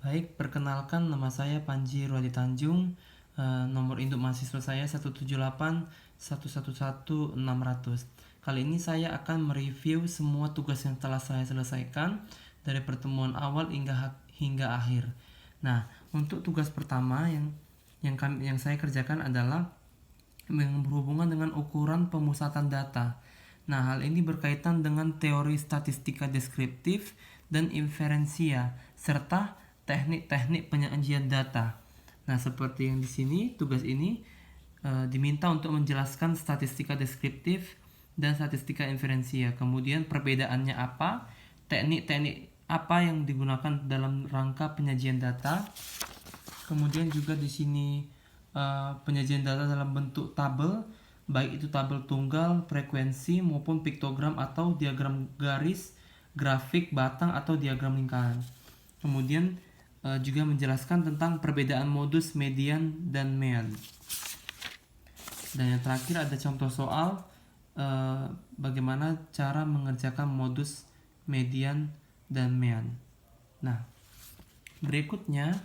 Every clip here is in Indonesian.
Baik, perkenalkan nama saya Panji Ruadi Tanjung. Nomor induk mahasiswa saya 178111600. Kali ini saya akan mereview semua tugas yang telah saya selesaikan dari pertemuan awal hingga akhir. Nah, untuk tugas pertama yang saya kerjakan adalah yang berhubungan dengan ukuran pemusatan data. Nah, hal ini berkaitan dengan teori statistika deskriptif dan inferensia serta teknik-teknik penyajian data. Nah, seperti yang di sini, tugas ini diminta untuk menjelaskan statistika deskriptif dan statistika inferensia. Kemudian perbedaannya apa, teknik-teknik apa yang digunakan dalam rangka penyajian data. Kemudian juga di sini penyajian data dalam bentuk tabel, baik itu tabel tunggal, frekuensi maupun piktogram atau diagram garis, grafik, batang atau diagram lingkaran. Kemudian juga menjelaskan tentang perbedaan modus, median, dan mean. Dan yang terakhir ada contoh soal bagaimana cara mengerjakan modus, median, dan mean. Nah, berikutnya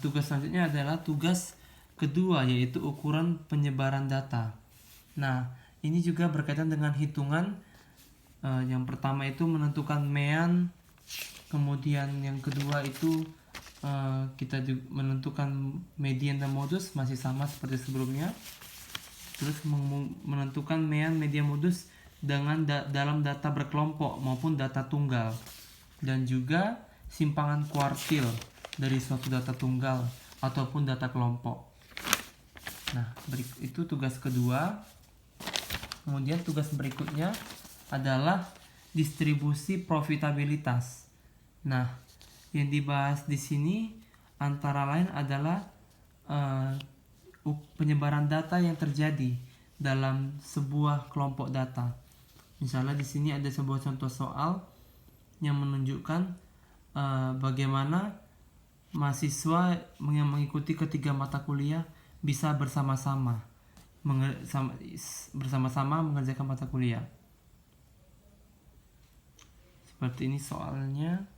tugas selanjutnya adalah tugas kedua, yaitu ukuran penyebaran data. Nah, ini juga berkaitan dengan hitungan. Yang pertama itu menentukan mean, kemudian yang kedua itu kita juga menentukan median dan modus, masih sama seperti sebelumnya. Terus menentukan mean, median, modus dengan dalam data berkelompok maupun data tunggal, dan juga simpangan kuartil dari suatu data tunggal ataupun data kelompok. Nah, itu tugas kedua. Kemudian tugas berikutnya adalah distribusi profitabilitas. Nah, yang dibahas di sini antara lain adalah penyebaran data yang terjadi dalam sebuah kelompok data. Misalnya di sini ada sebuah contoh soal yang menunjukkan bagaimana mahasiswa yang mengikuti ketiga mata kuliah bisa bersama-sama mengerjakan mata kuliah. Seperti ini soalnya,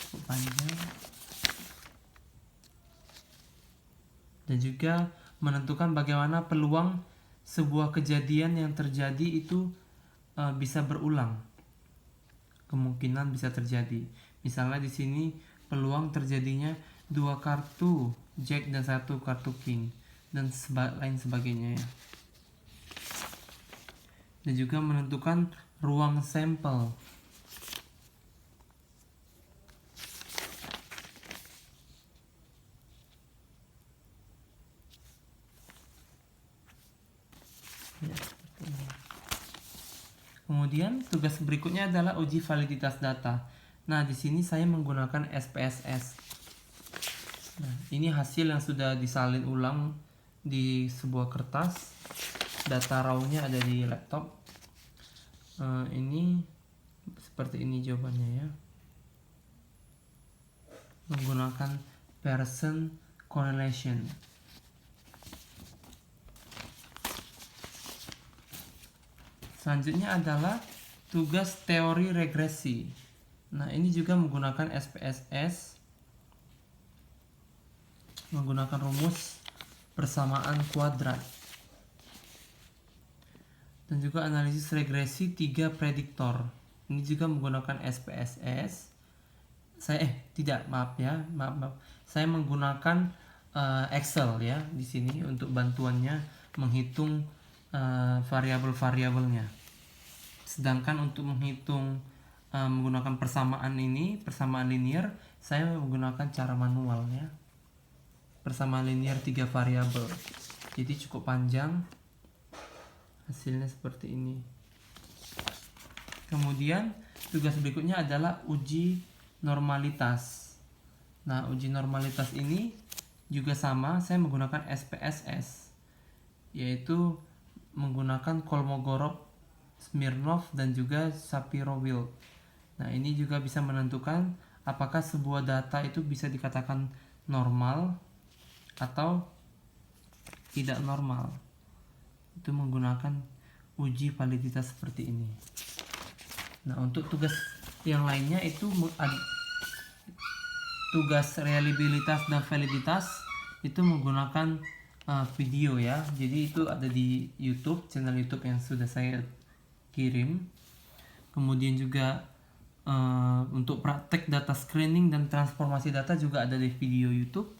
cukup panjang. Dan juga menentukan bagaimana peluang sebuah kejadian yang terjadi itu bisa berulang. Kemungkinan bisa terjadi. Misalnya di sini peluang terjadinya 2 kartu Jack dan 1 kartu King dan lain sebagainya ya. Dan juga menentukan ruang sampel. Ya, kemudian tugas berikutnya adalah uji validitas data. Nah, di sini saya menggunakan SPSS. Nah, ini hasil yang sudah disalin ulang di sebuah kertas. Data raw-nya ada di laptop. Ini seperti ini jawabannya ya. Menggunakan Pearson correlation. Selanjutnya adalah tugas teori regresi. Nah, ini juga menggunakan SPSS, menggunakan rumus persamaan kuadrat. Dan juga analisis regresi 3 prediktor. Ini juga menggunakan SPSS. Maaf. Saya menggunakan Excel ya di sini untuk bantuannya menghitung variabel-variabelnya. Sedangkan untuk menghitung menggunakan persamaan linear, saya menggunakan cara manual ya. Persamaan linear 3 variabel. Jadi cukup panjang. Hasilnya seperti ini. Kemudian tugas berikutnya adalah uji normalitas. Nah, uji normalitas ini juga sama, saya menggunakan SPSS, yaitu menggunakan Kolmogorov, Smirnov, dan juga Shapiro-Wilk. Nah, ini juga bisa menentukan apakah sebuah data itu bisa dikatakan normal atau tidak normal. Itu menggunakan uji validitas seperti ini. Nah, untuk tugas yang lainnya itu tugas reliabilitas dan validitas itu menggunakan video ya. Jadi itu ada di YouTube, channel YouTube yang sudah saya kirim. Kemudian juga untuk praktek data screening dan transformasi data juga ada di video YouTube.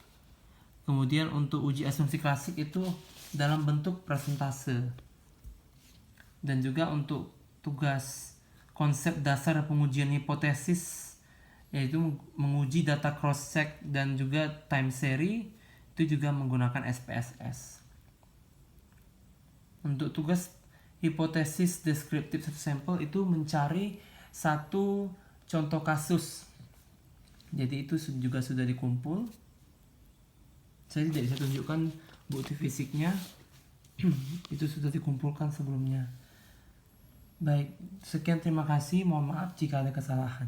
Kemudian untuk uji asumsi klasik itu dalam bentuk presentase. Dan juga untuk tugas konsep dasar pengujian hipotesis, yaitu menguji data cross check dan juga time series, itu juga menggunakan SPSS. Untuk tugas hipotesis deskriptif satu sampel itu mencari satu contoh kasus. Jadi itu juga sudah dikumpul. Saya tidak bisa tunjukkan bukti fisiknya. Itu sudah dikumpulkan sebelumnya. Baik, sekian, terima kasih. Mohon maaf jika ada kesalahan.